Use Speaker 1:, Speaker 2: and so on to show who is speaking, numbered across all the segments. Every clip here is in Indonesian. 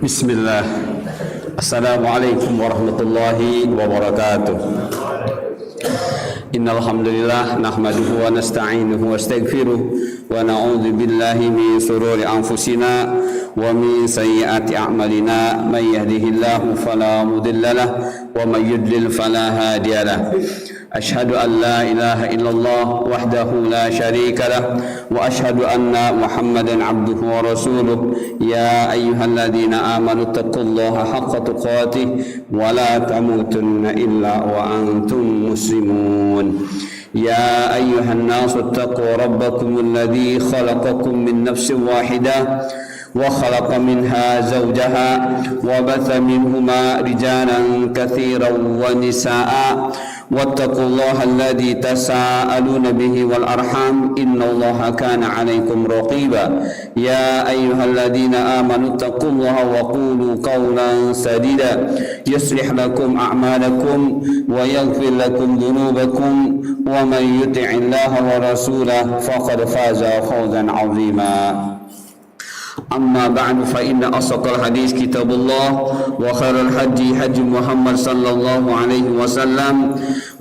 Speaker 1: Bismillah. Assalamualaikum warahmatullahi wabarakatuh. Innal hamdalillah nahmaduhu wa nasta'inuhu wa nastaghfiruh wa na'udzu billahi min shururi anfusina wa min sayyiati a'malina. May yahdihillahu fala mudilla lahu wa may yudlil fala hadiya lahu. Ashhadu an la ilaha illallah wahdahu la syarika lah wa ashhadu anna Muhammadan abduhu wa rasuluh. Ya ayyuhalladzina amanu taqullaha haqqa tuqatih wa la tamutunna illa wa antum muslimun. Ya ayyuhan nasu taqu rabbakum alladzi khalaqakum min nafsin wahidah وخلق منها زوجها وبث منهما رجالا كثيرا ونساء واتقوا الله الذي تساءلون به والأرحام إن الله كان عليكم رقيبا يا أيها الذين آمنوا اتقوا الله وقولوا قولا سديدا يصلح لكم أعمالكم ويغفر لكم ذنوبكم ومن يطع الله ورسوله فقد فاز فوزا عظيما. أما بعد فإن أصدق الحديث كتاب الله وخير الهدي هدي محمد صلى الله عليه وسلم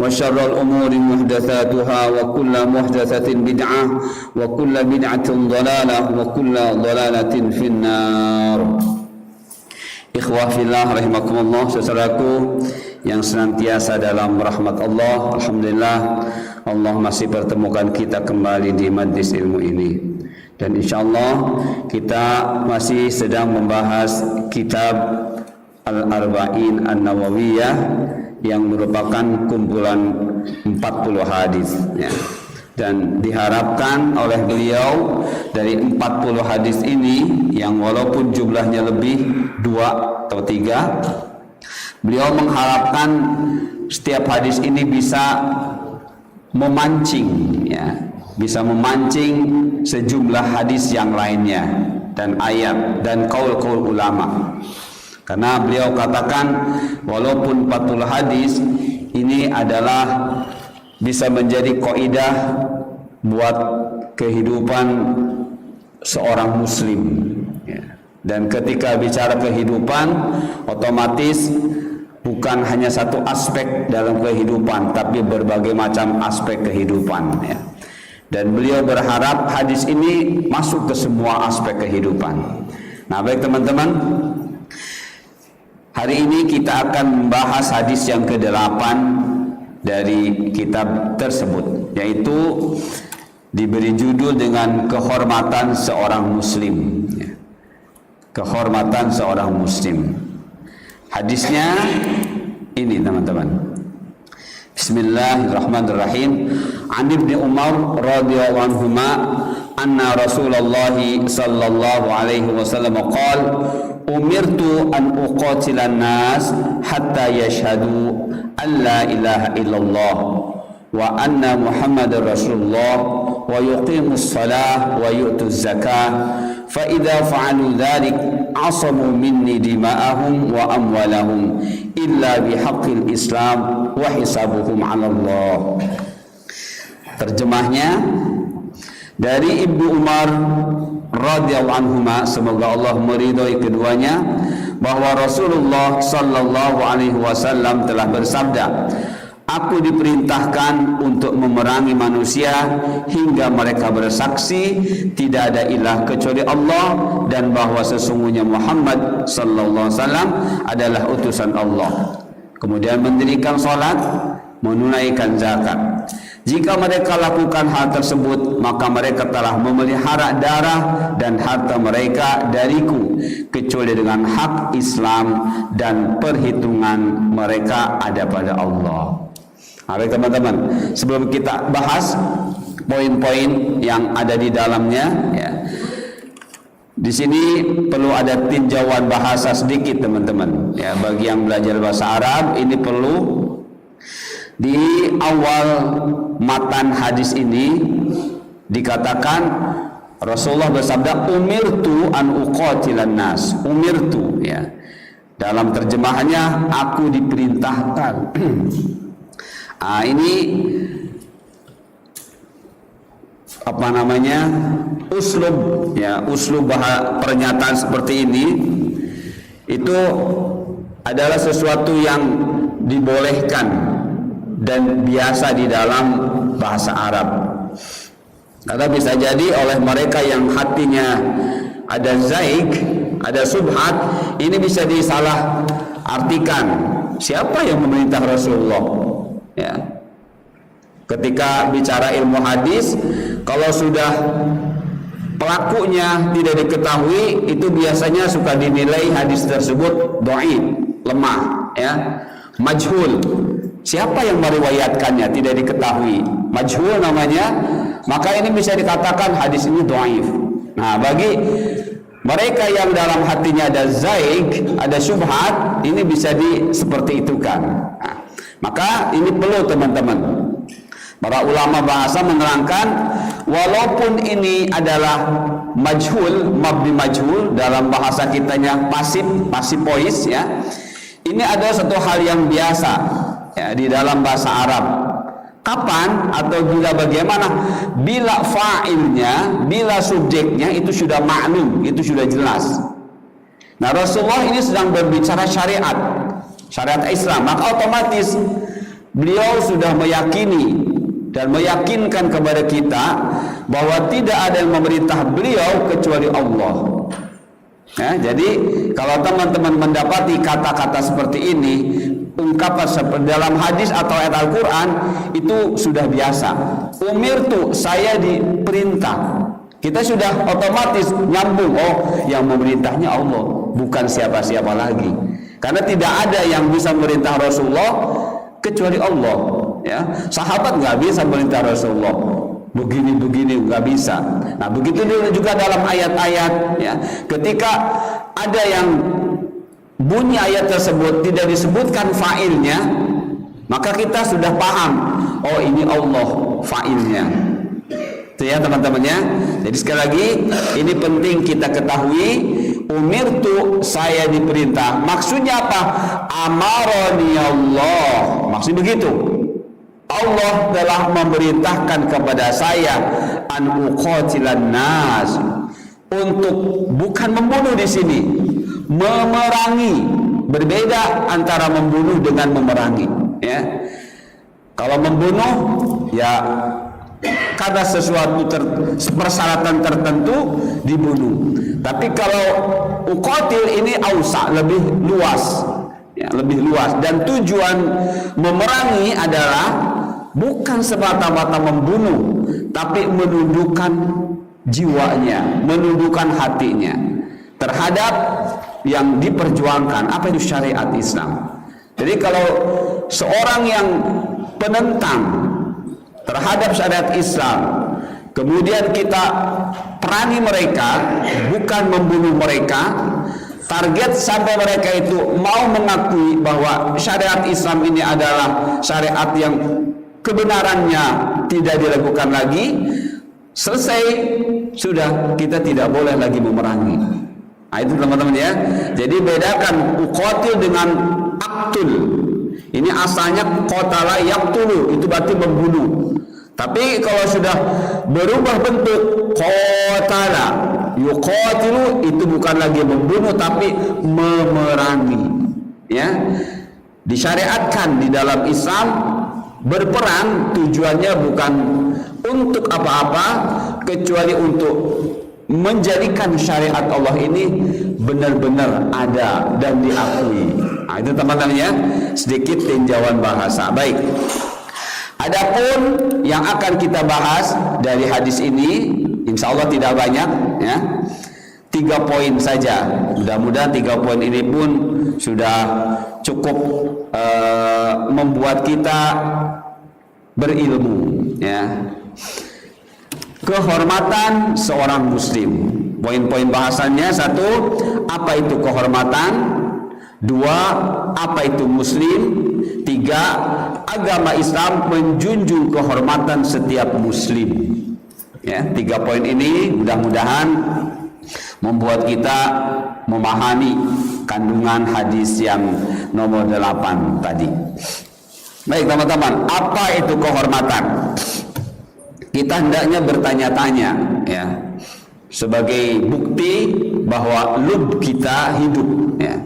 Speaker 1: وشر الأمور محدثاتها وكل محدثة بدعة وكل بدعة ضلالة وكل ضلالة في النار. Ikhwah fillah rahimakumullah, saudaraku yang senantiasa dalam rahmat Allah. Alhamdulillah Allah masih pertemukan kita kembali di majlis ilmu ini. Dan insyaallah kita masih sedang membahas kitab Al-Arba'in An-Nawawiyah yang merupakan kumpulan 40 hadis ya. Dan diharapkan oleh beliau dari 40 hadis ini yang walaupun jumlahnya lebih 2 atau 3, beliau mengharapkan setiap hadis ini bisa memancing ya, bisa memancing sejumlah hadis yang lainnya dan ayat dan qaul-qaul ulama. Karena beliau katakan walaupun 40 hadis ini adalah bisa menjadi kaidah buat kehidupan seorang muslim ya. Dan ketika bicara kehidupan, otomatis bukan hanya satu aspek dalam kehidupan, tapi berbagai macam aspek kehidupan ya. Dan beliau berharap hadis ini masuk ke semua aspek kehidupan. Nah, baik teman-teman, hari ini kita akan membahas hadis yang ke-8 dari kitab tersebut, yaitu diberi judul dengan kehormatan seorang muslim ya. Kehormatan seorang muslim. Hadisnya ini teman-teman. Bismillahirrahmanirrahim. An Ibnu Umar radhiyallahu anhuma anna Rasulullah sallallahu alaihi wasallam qala umirtu an uqatilan nas hatta yashhadu an la ilaha illallah wa anna Muhammadar Rasulullah wa yuqimus salah wa yu'tuz zakah fa idza fa'alu dzalik asamu minni dima'ahum wa amwalahum illa bihaqqil Islam wa hisabuhum 'ala Allah. Terjemahnya dari Ibnu Umar radhiyallahu anhuma, semoga Allah meridhai keduanya, bahwa Rasulullah sallallahu alaihi wasallam telah bersabda, aku diperintahkan untuk memerangi manusia hingga mereka bersaksi tidak ada ilah kecuali Allah dan bahwa sesungguhnya Muhammad sallallahu alaihi wasallam adalah utusan Allah. Kemudian mendirikan salat, menunaikan zakat. Jika mereka lakukan hal tersebut, maka mereka telah memelihara darah dan harta mereka dariku, kecuali dengan hak Islam dan perhitungan mereka ada pada Allah. Baik teman-teman, sebelum kita bahas poin-poin yang ada di dalamnya ya, di sini perlu ada tinjauan bahasa sedikit teman-teman ya. Bagi yang belajar bahasa Arab, ini perlu di awal matan hadis ini dikatakan Rasulullah bersabda umirtu an uqatilan nas. Umirtu ya. Dalam terjemahannya aku diperintahkan. Ini apa namanya, uslub ya, uslub pernyataan seperti ini itu adalah sesuatu yang dibolehkan dan biasa di dalam bahasa Arab. Karena bisa jadi oleh mereka yang hatinya ada zaik, ada subhat, ini bisa disalah artikan siapa yang memerintah Rasulullah, ya. Ketika bicara ilmu hadis, kalau sudah pelakunya tidak diketahui, itu biasanya suka dinilai hadis tersebut dhaif, lemah, ya, majhul. Siapa yang meriwayatkannya tidak diketahui, majhul namanya, maka ini bisa dikatakan hadis ini dhaif. Nah, bagi mereka yang dalam hatinya ada zaik, ada syubhat, ini bisa seperti itu kan. Nah, maka ini perlu teman-teman. Para ulama bahasa menerangkan, walaupun ini adalah majhul, mabni majhul, dalam bahasa kitanya pasif voice, ya. Ini adalah satu hal yang biasa, ya, di dalam bahasa Arab. Kapan atau bila bagaimana? Bila fa'ilnya, bila subjeknya itu sudah maklum, itu sudah jelas. Nah, Rasulullah ini sedang berbicara syariat Islam, maka otomatis beliau sudah meyakini dan meyakinkan kepada kita bahwa tidak ada yang memerintah beliau kecuali Allah. Ya, jadi kalau teman-teman mendapati kata-kata seperti ini, ungkapan seperti dalam hadis atau ayat Al-Quran, itu sudah biasa. Umirtu, saya diperintah. Kita sudah otomatis nyambung, oh yang memerintahnya Allah, bukan siapa-siapa lagi. Karena tidak ada yang bisa memerintah Rasulullah kecuali Allah. Ya, sahabat nggak bisa memerintah Rasulullah begini nggak bisa. Nah, begitu juga dalam ayat-ayat, ya, ketika ada yang bunyi ayat tersebut tidak disebutkan fa'ilnya, maka kita sudah paham, oh ini Allah fa'ilnya. Itu ya teman-teman ya. Jadi sekali lagi ini penting kita ketahui, umirtu, saya diperintah. Maksudnya apa? Amaroni Allah. Maksud begitu. Allah telah memerintahkan kepada saya an uqatilan nas, untuk bukan membunuh di sini, memerangi. Berbeda antara membunuh dengan memerangi, ya. Kalau membunuh, ya karena sesuatu persyaratan tertentu dibunuh. Tapi kalau uqatil ini ausa, lebih luas, ya, lebih luas. Dan tujuan memerangi adalah bukan semata-mata membunuh, tapi menundukkan jiwanya, menundukkan hatinya terhadap yang diperjuangkan. Apa itu syariat Islam? Jadi kalau seorang yang penentang terhadap syariat Islam, kemudian kita perangi mereka, bukan membunuh mereka, target sampai mereka itu mau mengakui bahwa syariat Islam ini adalah syariat yang kebenarannya tidak diragukan lagi, selesai, sudah, kita tidak boleh lagi memerangi. Nah, itu teman-teman ya. Jadi bedakan uqatil dengan aktul. Ini asalnya qatala yaqtulu, itu berarti membunuh. Tapi kalau sudah berubah bentuk qatala yuqatilu, itu bukan lagi membunuh tapi memerangi. Ya. Disyariatkan di dalam Islam, berperang tujuannya bukan untuk apa-apa kecuali untuk menjadikan syariat Allah ini benar-benar ada dan diakui. Nah, itu teman-teman ya, sedikit tinjauan bahasa. Baik. Adapun yang akan kita bahas dari hadis ini, insya Allah tidak banyak, ya. 3 poin saja. Mudah-mudahan 3 poin ini pun sudah cukup membuat kita berilmu, ya. Kehormatan seorang muslim. Poin-poin bahasannya: 1, apa itu kehormatan? 2, apa itu muslim? 3, agama Islam menjunjung kehormatan setiap muslim. Ya, 3 poin ini mudah-mudahan membuat kita memahami kandungan hadis yang nomor 8 tadi. Baik teman-teman, apa itu kehormatan? Kita hendaknya bertanya-tanya, ya, sebagai bukti bahwa lub kita hidup, ya.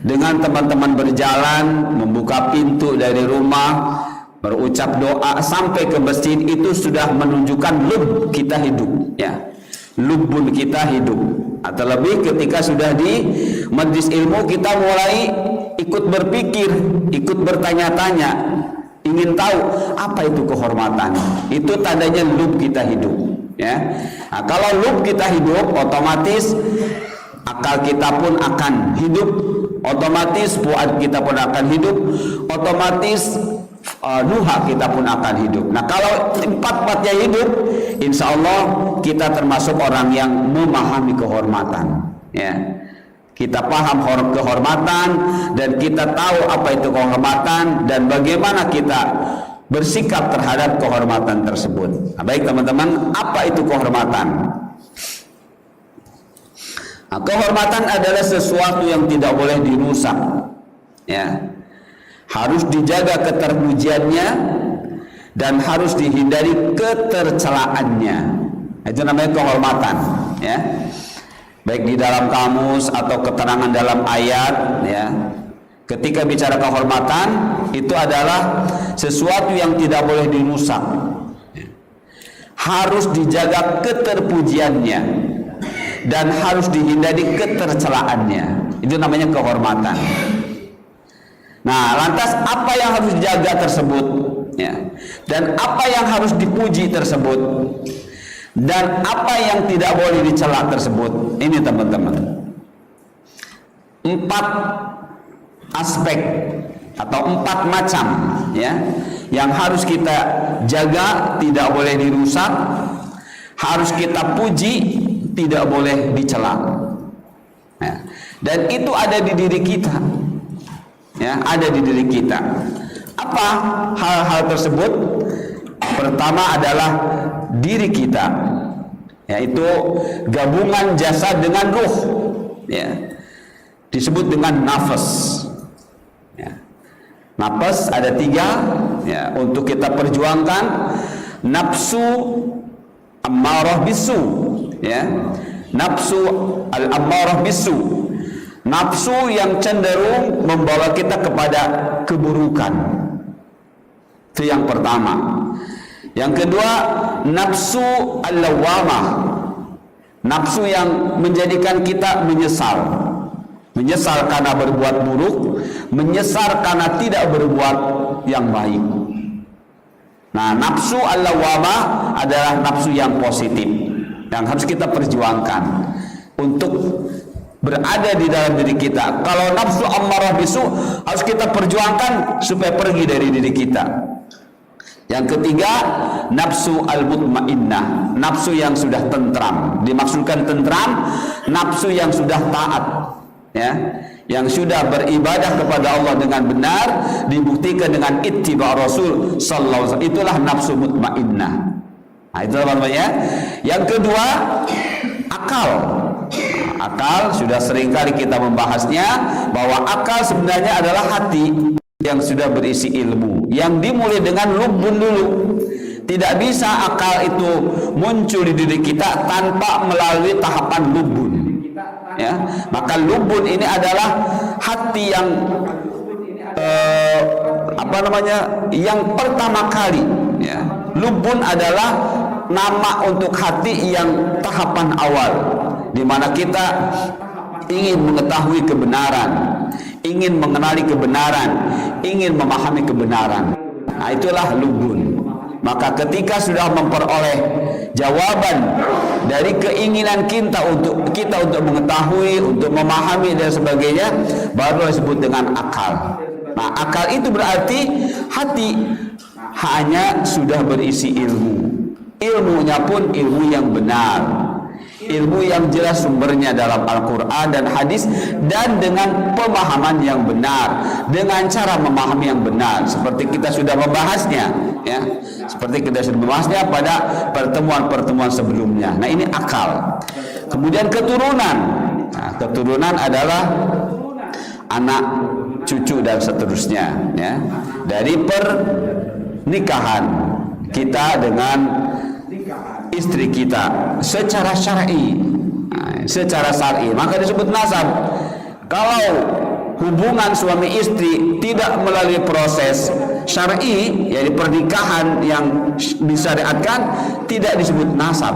Speaker 1: Dengan teman-teman berjalan, membuka pintu dari rumah, berucap doa sampai ke masjid, itu sudah menunjukkan lub kita hidup, ya. Lubun kita hidup. Atau lebih ketika sudah di majlis ilmu kita mulai ikut berpikir, ikut bertanya-tanya, ingin tahu apa itu kehormatan. Itu tandanya lub kita hidup, ya. Nah, kalau lub kita hidup, otomatis akal kita pun akan hidup, otomatis fuad kita pun akan hidup, otomatis nuha kita pun akan hidup. Nah, kalau empat-empatnya hidup, insya Allah kita termasuk orang yang memahami kehormatan, ya. Kita paham kehormatan dan kita tahu apa itu kehormatan dan bagaimana kita bersikap terhadap kehormatan tersebut. Nah, baik teman-teman, apa itu kehormatan? Nah, kehormatan adalah sesuatu yang tidak boleh dirusak, ya. Harus dijaga keterpujiannya dan harus dihindari ketercelaannya. Itu namanya kehormatan, ya. Baik di dalam kamus atau keterangan dalam ayat, ya. Ketika bicara kehormatan, itu adalah sesuatu yang tidak boleh dirusak, harus dijaga keterpujiannya dan harus dihindari ketercelaannya. Itu namanya kehormatan. Nah, lantas apa yang harus dijaga tersebut, ya, dan apa yang harus dipuji tersebut, dan apa yang tidak boleh dicela tersebut? Ini teman-teman, 4 aspek atau 4 macam, ya, yang harus kita jaga, tidak boleh dirusak, harus kita puji, tidak boleh dicela, ya. Dan itu ada di diri kita, ya, ada di diri kita. Apa hal-hal tersebut? Pertama adalah diri kita, yaitu gabungan jasad dengan ruh, ya, disebut dengan nafas, ya. Nafas ada 3, ya, untuk kita perjuangkan. Nafsu ammarah bisu, ya, nafsu al-ammarah bisu, nafsu yang cenderung membawa kita kepada keburukan. Itu yang pertama. Yang kedua, nafsu al-lawamah, nafsu yang menjadikan kita menyesal. Menyesal karena berbuat buruk, menyesal karena tidak berbuat yang baik. Nah, nafsu al-lawamah adalah nafsu yang positif, yang harus kita perjuangkan untuk berada di dalam diri kita. Kalau nafsu ammarah bisu harus kita perjuangkan supaya pergi dari diri kita. Yang ketiga, nafsu al-mutmainnah, nafsu yang sudah tentram. Dimaksudkan tentram, nafsu yang sudah taat, ya, yang sudah beribadah kepada Allah dengan benar, dibuktikan dengan ittiba Rasul sallallahu alaihi wasallam. Itulah nafsu mutmainnah. Nah, itu namanya. Yang kedua, akal. Akal sudah seringkali kita membahasnya, bahwa akal sebenarnya adalah hati yang sudah berisi ilmu, yang dimulai dengan lubun dulu. Tidak bisa akal itu muncul di diri kita tanpa melalui tahapan lubun, ya. Maka lubun ini adalah hati yang yang pertama kali, ya. Lubun adalah nama untuk hati yang tahapan awal, di mana kita ingin mengetahui kebenaran, ingin mengenali kebenaran, ingin memahami kebenaran. Nah, itulah lubun. Maka ketika sudah memperoleh jawaban dari keinginan kita untuk mengetahui, untuk memahami dan sebagainya, baru disebut dengan akal. Nah, akal itu berarti hati hanya sudah berisi ilmu. Ilmunya pun ilmu yang benar, ilmu yang jelas sumbernya dalam Al-Quran dan hadis, dan dengan pemahaman yang benar, dengan cara memahami yang benar, seperti kita sudah membahasnya, ya, seperti kita sudah membahasnya pada pertemuan-pertemuan sebelumnya. Nah, ini akal. Kemudian keturunan. Nah, keturunan adalah anak, cucu dan seterusnya, ya, dari pernikahan kita dengan istri kita secara syar'i, Nah, secara syar'i maka disebut nasab. Kalau hubungan suami istri tidak melalui proses syar'i, yaitu pernikahan yang disyariatkan, tidak disebut nasab.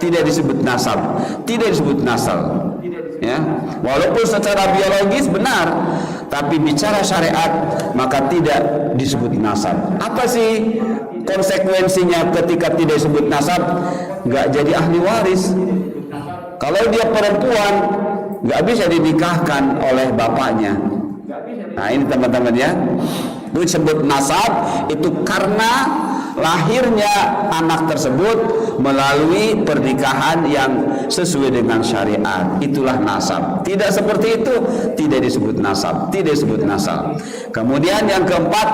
Speaker 1: Tidak disebut nasab, tidak disebut nasal. Ya, walaupun secara biologis benar, tapi bicara syariat maka tidak disebut nasab. Apa sih konsekuensinya ketika tidak disebut nasab? Nggak jadi ahli waris. Kalau dia perempuan, nggak bisa dinikahkan oleh bapaknya. Nah ini teman-teman ya, itu disebut nasab, itu karena lahirnya anak tersebut melalui pernikahan yang sesuai dengan syariat. Itulah nasab. Tidak seperti itu, tidak disebut nasab, tidak disebut nasab. Kemudian yang keempat,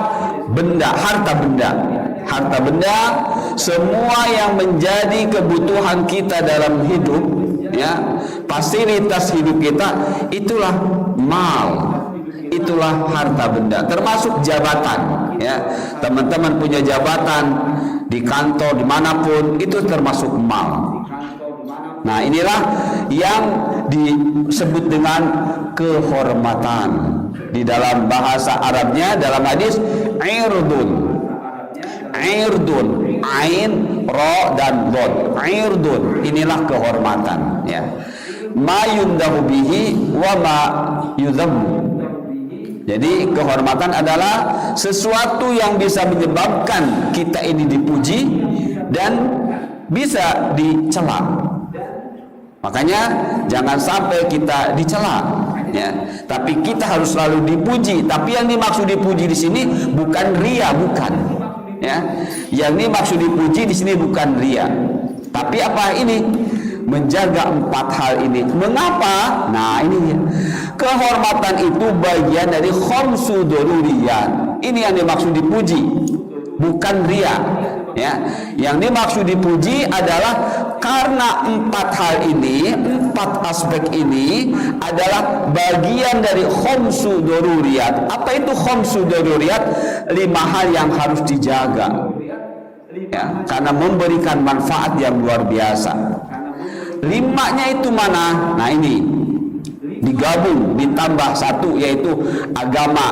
Speaker 1: benda, harta benda. Harta benda, semua yang menjadi kebutuhan kita dalam hidup, ya, fasilitas hidup kita, itulah mal, itulah harta benda, termasuk jabatan. Ya, teman-teman punya jabatan di kantor dimanapun, itu termasuk mal. Nah inilah yang disebut dengan kehormatan. Di dalam bahasa Arabnya, dalam hadis, irdun. Irdun, ain, ro dan dod. Irdun, inilah kehormatan. Ya, ma yundahu bihi wa ma yudhammu. Jadi kehormatan adalah sesuatu yang bisa menyebabkan kita ini dipuji dan bisa dicela. Makanya jangan sampai kita dicela, ya. Tapi kita harus selalu dipuji. Tapi yang dimaksud dipuji di sini bukan ria, bukan. Ya, yang dimaksud dipuji di sini bukan ria. Tapi apa ini? Menjaga empat hal ini. Mengapa? Nah ini ya. Kehormatan itu bagian dari khamsu daruriyat. Ini yang dimaksud dipuji, bukan ria. Ya, yang dimaksud dipuji adalah karena empat hal ini, empat aspek ini adalah bagian dari khamsu daruriyat. Apa itu khamsu daruriyat? 5 hal yang harus dijaga. Ya, karena memberikan manfaat yang luar biasa. 5-nya itu mana? Nah ini digabung, ditambah 1, yaitu agama,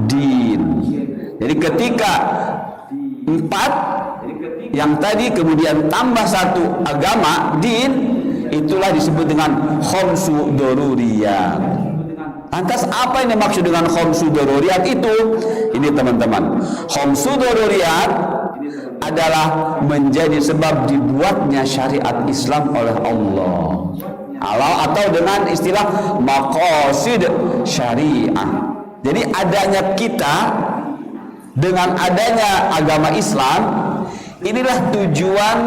Speaker 1: din. Jadi ketika 4 yang tadi kemudian tambah 1 agama, din, itulah disebut dengan khamsu daruriyat. Lantas apa yang dimaksud dengan khamsu daruriyat itu? Ini teman-teman, khamsu daruriyat adalah menjadi sebab dibuatnya syariat Islam oleh Allah, atau dengan istilah maqasid syariah. Jadi adanya kita dengan adanya agama Islam, inilah tujuan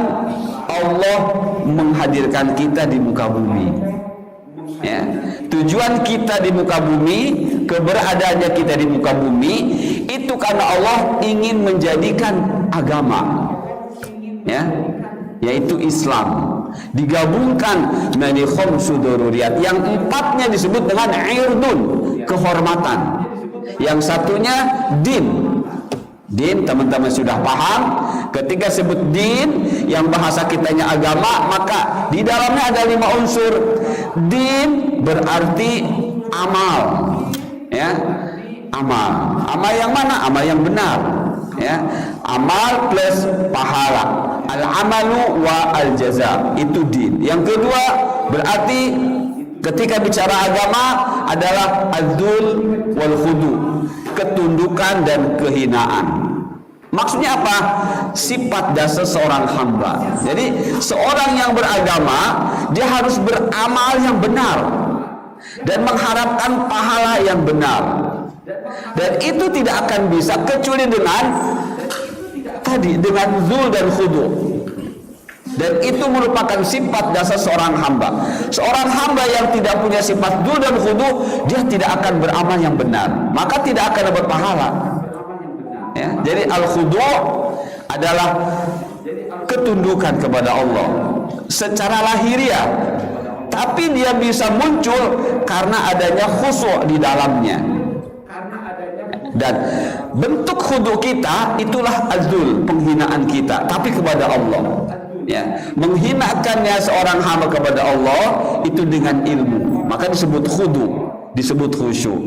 Speaker 1: Allah menghadirkan kita di muka bumi. Ya, tujuan kita di muka bumi, keberadaannya kita di muka bumi itu karena Allah ingin menjadikan agama, ya, yaitu Islam, digabungkan menjadi khamsu daruriyat. Yang 4-nya disebut dengan irdun, kehormatan. Yang satunya din. Din, teman-teman sudah paham. Ketika sebut din, yang bahasa kitanya agama, maka di dalamnya ada 5 unsur. Din berarti amal, ya, amal. Amal yang mana? Amal yang benar, ya. Amal plus pahala. Al-amalu wa al-jaza, itu din. Yang kedua berarti ketika bicara agama adalah adzul wal khudu, ketundukan dan kehinaan. Maksudnya apa? Sifat dasar seorang hamba. Jadi seorang yang beragama, dia harus beramal yang benar dan mengharapkan pahala yang benar. Dan itu tidak akan bisa kecuali dengan tadi, dengan zul dan khudu. Dan itu merupakan sifat dasar seorang hamba. Seorang hamba yang tidak punya sifat zul dan khudu, dia tidak akan beramal yang benar, maka tidak akan dapat pahala. Ya, jadi al-khudu adalah ketundukan kepada Allah secara lahiriah, tapi dia bisa muncul karena adanya khusu' di dalamnya. Dan bentuk khudu kita itulah azul, penghinaan kita, tapi kepada Allah. ya, menghinakannya seorang hamba kepada Allah itu dengan ilmu, maka disebut khudu, disebut khusyuk.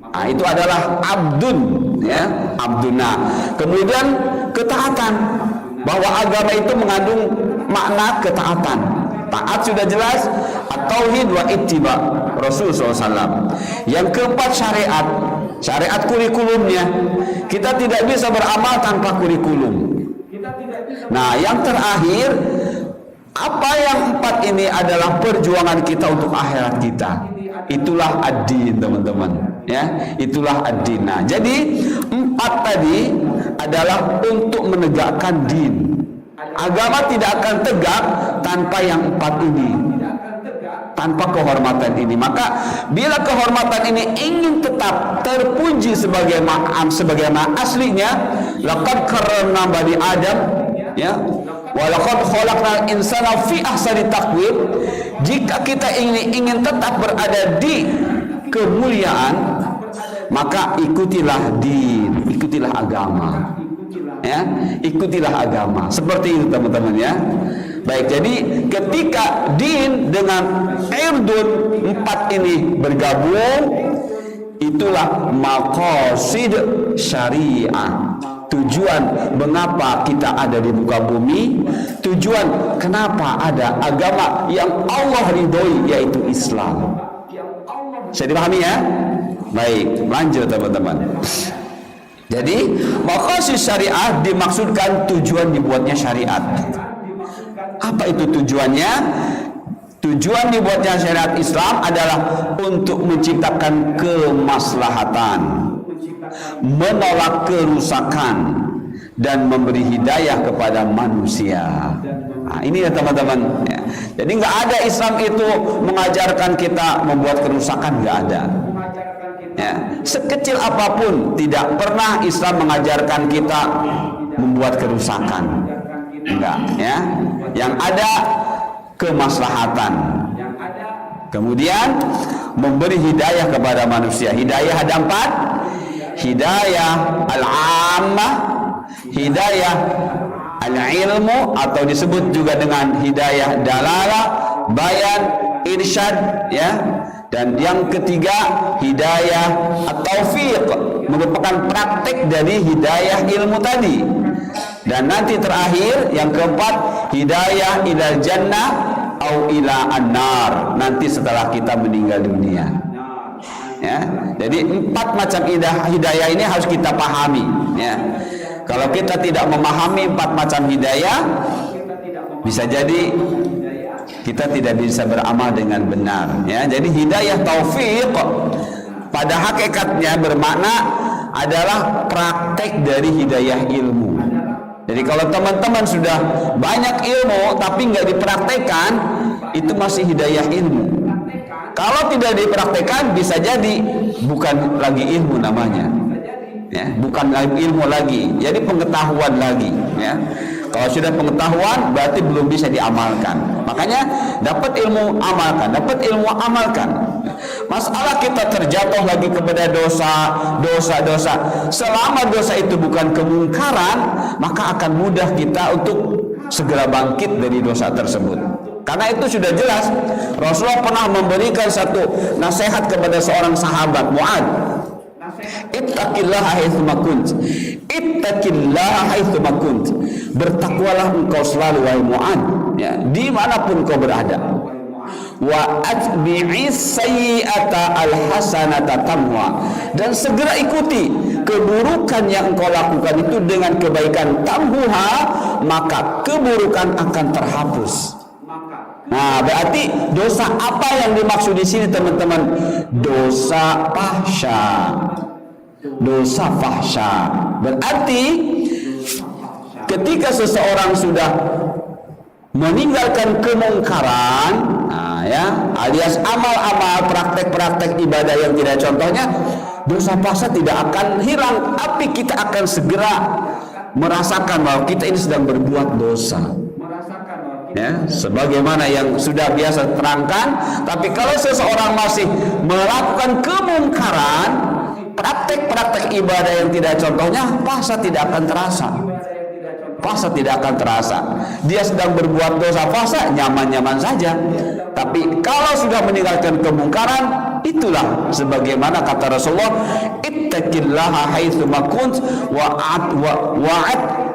Speaker 1: Nah, itu adalah abdun, ya, abduna. Kemudian ketaatan, bahwa agama itu mengandung makna ketaatan. Taat sudah jelas, at-tauhid wa ittiba Rasul SAW. Yang keempat syariat, syariat kurikulumnya. Kita tidak bisa beramal tanpa kurikulum. Nah, yang terakhir, apa yang empat ini adalah perjuangan kita untuk akhirat kita. Itulah ad-din, teman-teman, ya, itulah ad-din. Nah, jadi empat tadi adalah untuk menegakkan din. Agama tidak akan tegak tanpa yang empat ini, tanpa kehormatan ini. Maka bila kehormatan ini ingin tetap terpuji sebagaimana aslinya, laqad karramna bani Adam, ya, wa laqad khalaqnal insana fi ahsani taqwim. Jika kita ingin tetap berada di kemuliaan, maka ikutilah din, ikutilah agama, ya, ikutilah agama. Seperti itu, teman-teman, ya. Baik, jadi ketika din dengan irdun, empat ini bergabung, itulah maqasid syariah. Tujuan mengapa kita ada di muka bumi, tujuan kenapa ada agama yang Allah ridhoi, yaitu Islam. Bisa dipahami, ya? Baik, lanjut, teman-teman. Jadi maqasid syariah dimaksudkan tujuan dibuatnya syariat. Apa itu tujuannya? Tujuan dibuatnya syariat Islam adalah untuk menciptakan kemaslahatan, menolak kerusakan, dan memberi hidayah kepada manusia. Nah, ini ya, teman-teman, ya. Jadi nggak ada Islam itu mengajarkan kita membuat kerusakan, nggak ada. Ya, sekecil apapun tidak pernah Islam mengajarkan kita membuat kerusakan, enggak, ya. Yang ada kemaslahatan, kemudian memberi hidayah kepada manusia. Hidayah ada empat: hidayah al-ammah, hidayah al-ilmu, atau disebut juga dengan hidayah dalalah, bayan, irsyad, ya. Dan yang ketiga, hidayah at-taufiq, merupakan praktek dari hidayah ilmu tadi. Dan nanti terakhir, yang keempat, hidayah ilal jannah au ila an-nar, nanti setelah kita meninggal dunia. Ya, jadi empat macam hidayah ini harus kita pahami, ya. Kalau kita tidak memahami empat macam hidayah, bisa jadi kita tidak bisa beramal dengan benar, ya. Jadi hidayah taufiq pada hakikatnya bermakna adalah praktek dari hidayah ilmu. Jadi kalau teman-teman sudah banyak ilmu tapi nggak dipraktekkan, itu masih hidayah ilmu. Kalau tidak dipraktekkan, bisa jadi bukan lagi ilmu namanya, ya, bukan lagi ilmu lagi, jadi pengetahuan lagi, ya. Kalau sudah pengetahuan berarti belum bisa diamalkan. Makanya dapat ilmu amalkan, dapat ilmu amalkan. Masalah kita terjatuh lagi kepada dosa. Selama dosa itu bukan kemungkaran, maka akan mudah kita untuk segera bangkit dari dosa tersebut. Karena itu sudah jelas, Rasulullah pernah memberikan satu nasihat kepada seorang sahabat, Mu'ad. Ittaqillaha haitsuma kunt. Ittaqillaha haitsuma kunt. Bertakwalah engkau selalu, wahai Mu'ad, ya, dimanapun kau berada. Wa atbi'is sayyi'ata alhasanata tamwa, dan segera ikuti keburukan yang engkau lakukan itu dengan kebaikan. Tamhuha, maka keburukan akan terhapus. Nah, berarti dosa apa yang dimaksud di sini, teman-teman? Dosa fahsya. Dosa fahsya berarti ketika seseorang sudah meninggalkan kemungkaran, nah, ya, alias amal-amal, praktek-praktek ibadah yang tidak contohnya, dosa fahsya tidak akan hilang, tapi kita akan segera merasakan bahwa kita ini sedang berbuat dosa. Ya, sebagaimana yang sudah biasa terangkan. Tapi kalau seseorang masih melakukan kemungkaran, praktek-praktek ibadah yang tidak contohnya, puasa tidak akan terasa. fasa tidak akan terasa. Dia sedang berbuat dosa, fasa nyaman-nyaman saja. Tapi kalau sudah meninggalkan kemungkaran, itulah sebagaimana kata Rasulullah, ittaqillaha haitsu ma kunt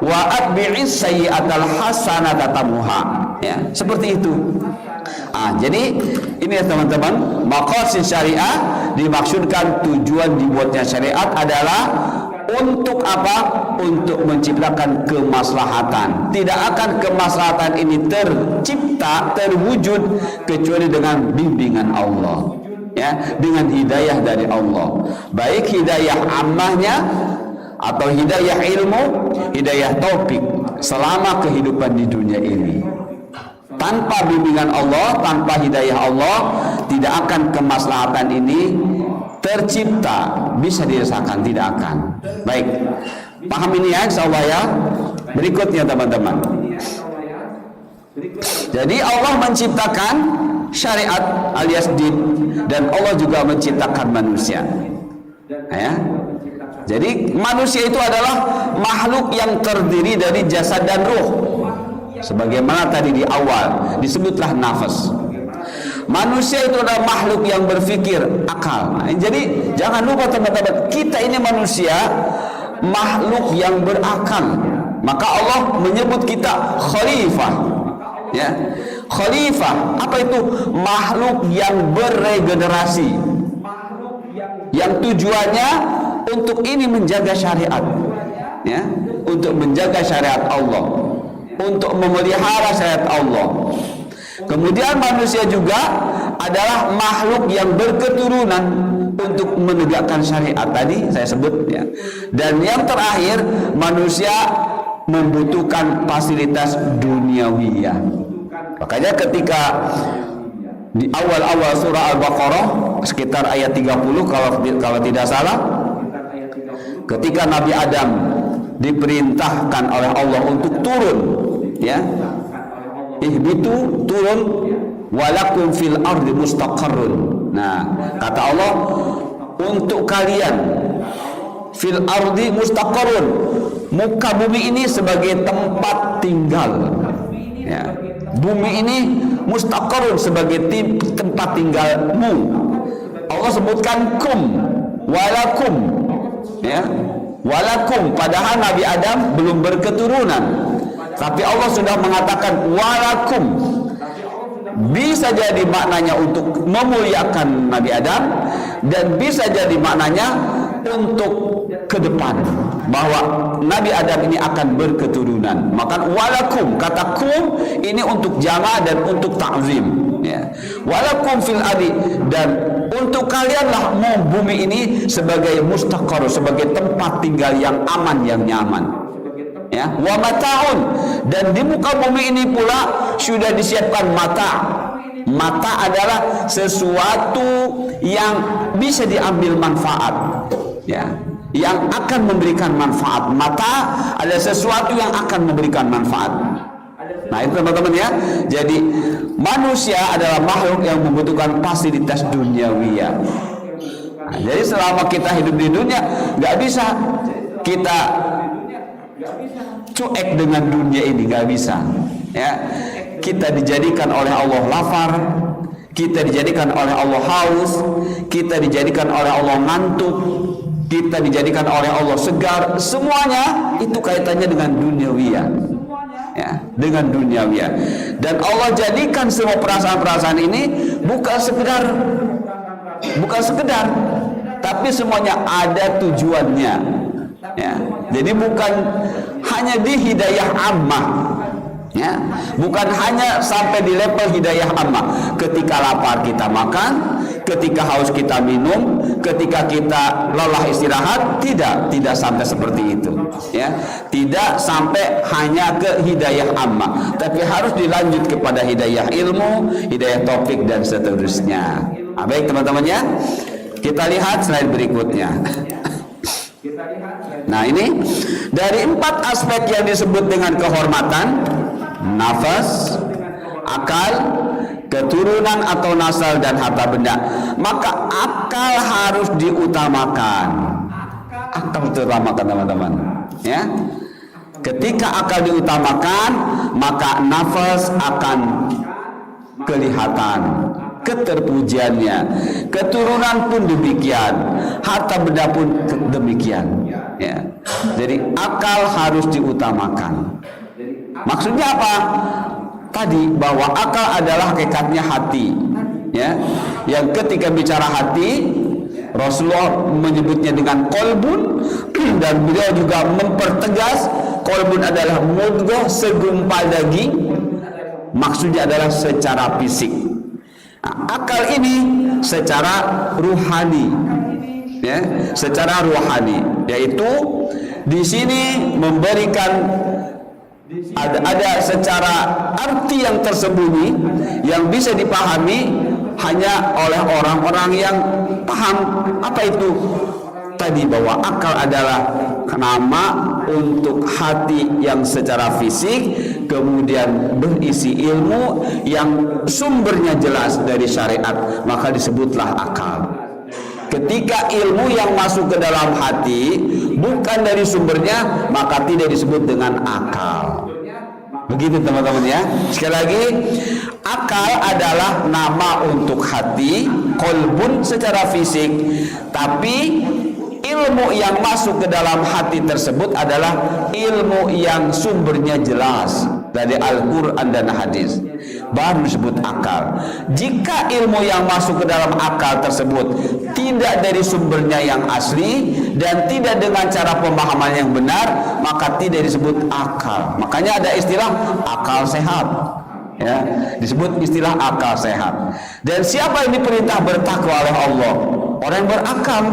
Speaker 1: wa'at bi'is sayyi'atal hasanata tamuha. Ya, seperti itu. Jadi ini ya teman-teman, maqasid syariah dimaksudkan tujuan dibuatnya syariat adalah untuk apa? Untuk menciptakan kemaslahatan. Tidak akan kemaslahatan ini tercipta, terwujud kecuali dengan bimbingan Allah. Ya, dengan hidayah dari Allah. Baik hidayah ammahnya atau hidayah ilmu, hidayah taufik selama kehidupan di dunia ini. Tanpa bimbingan Allah, tanpa hidayah Allah, tidak akan kemaslahatan ini tercipta, bisa dirasakan, tidak akan. Baik, paham ini ya insyaallah ya. Berikutnya teman-teman, jadi Allah menciptakan syariat alias din, dan Allah juga menciptakan manusia. Ya. Jadi manusia itu adalah makhluk yang terdiri dari jasad dan ruh. Sebagaimana tadi di awal disebutlah nafas. Manusia itu adalah makhluk yang berpikir, akal. Jadi jangan lupa teman-teman, kita ini manusia, makhluk yang berakal. Maka Allah menyebut kita khalifah. Ya, khalifah apa itu? Makhluk yang beregenerasi, yang tujuannya untuk ini menjaga syariat, ya, untuk menjaga syariat Allah, untuk memelihara syariat Allah. Kemudian manusia juga adalah makhluk yang berketurunan untuk menegakkan syariat tadi saya sebut ya. Dan yang terakhir, manusia membutuhkan fasilitas duniawiyah. Makanya ketika di awal-awal surah Al-Baqarah sekitar ayat 30 kalau tidak salah, ketika Nabi Adam diperintahkan oleh Allah untuk turun, ya, ihbitu, turun, walakum fil ardi mustaqarrun. Nah, kata Allah, untuk kalian fil ardi mustaqarrun, muka bumi ini sebagai tempat tinggal, ya. Bumi ini mustaqarrun sebagai tempat tinggalmu. Allah sebutkan kum, walakum, ya, walakum, padahal Nabi Adam belum berketurunan, tapi Allah sudah mengatakan walakum. Bisa jadi maknanya untuk memuliakan Nabi Adam, dan bisa jadi maknanya untuk ke depan, bahwa Nabi Adam ini akan berketurunan. Maka walakum, kata kum ini untuk jama' dan untuk ta'zim, ya. Walakum fil ardi, dan untuk kalianlah bumi ini sebagai mustaqar, sebagai tempat tinggal yang aman, yang nyaman, ya. Wa mata'un, dan di muka bumi ini pula sudah disiapkan mata. Mata adalah sesuatu yang bisa diambil manfaat, ya, yang akan memberikan manfaat. Mata adalah sesuatu yang akan memberikan manfaat. Nah itu teman-teman ya. Jadi manusia adalah makhluk yang membutuhkan fasilitas duniawiyah. Nah, jadi selama kita hidup di dunia, nggak bisa kita cuek dengan dunia ini, nggak bisa, ya. Kita dijadikan oleh Allah lapar, kita dijadikan oleh Allah haus, kita dijadikan oleh Allah ngantuk, kita dijadikan oleh Allah segar. Semuanya itu kaitannya dengan duniawiyah, ya, dengan duniawiyah. Dan Allah jadikan semua perasaan-perasaan ini bukan sekedar, tapi semuanya ada tujuannya, ya. Jadi bukan hanya di hidayah ammah, ya, bukan hanya sampai di level hidayah ammah. Ketika lapar kita makan, ketika haus kita minum, ketika kita lelah istirahat. Tidak sampai seperti itu, ya. Tidak sampai hanya ke hidayah ammah, tapi harus dilanjut kepada hidayah ilmu, hidayah taufik dan seterusnya. Nah, baik teman-teman ya, kita lihat slide berikutnya. Nah ini dari 4 aspek yang disebut dengan kehormatan: nafas, akal, keturunan atau nasal, dan harta benda. Maka akal harus diutamakan. Akal terutamakan teman-teman, ya. Ketika akal diutamakan, maka nafas akan kelihatan keterpujiannya, keturunan pun demikian, harta benda pun demikian. Ya. Jadi akal harus diutamakan. Maksudnya apa? Tadi bahwa akal adalah hakikatnya hati. Ya, yang ketika bicara hati, Rasulullah menyebutnya dengan kolbun, dan beliau juga mempertegas kolbun adalah mudghah, segumpal daging. Maksudnya adalah secara fisik. Nah, akal ini secara ruhani, ya, secara ruhani, yaitu di sini memberikan ada secara arti yang tersembunyi yang bisa dipahami hanya oleh orang-orang yang paham. Apa itu? Tadi bahwa akal adalah nama untuk hati yang secara fisik, kemudian berisi ilmu yang sumbernya jelas dari syariat, maka disebutlah akal. Ketika ilmu yang masuk ke dalam hati bukan dari sumbernya, maka tidak disebut dengan akal. Begitu teman-teman ya. Sekali lagi, akal adalah nama untuk hati, kolbun secara fisik, tapi ilmu yang masuk ke dalam hati tersebut adalah ilmu yang sumbernya jelas dari Al-Quran dan hadis, baru disebut akal. Jika ilmu yang masuk ke dalam akal tersebut tidak dari sumbernya yang asli dan tidak dengan cara pemahaman yang benar, maka tidak disebut akal. Makanya ada istilah akal sehat, ya, disebut istilah akal sehat. Dan siapa yang diperintah bertakwa oleh Allah? Orang yang berakal.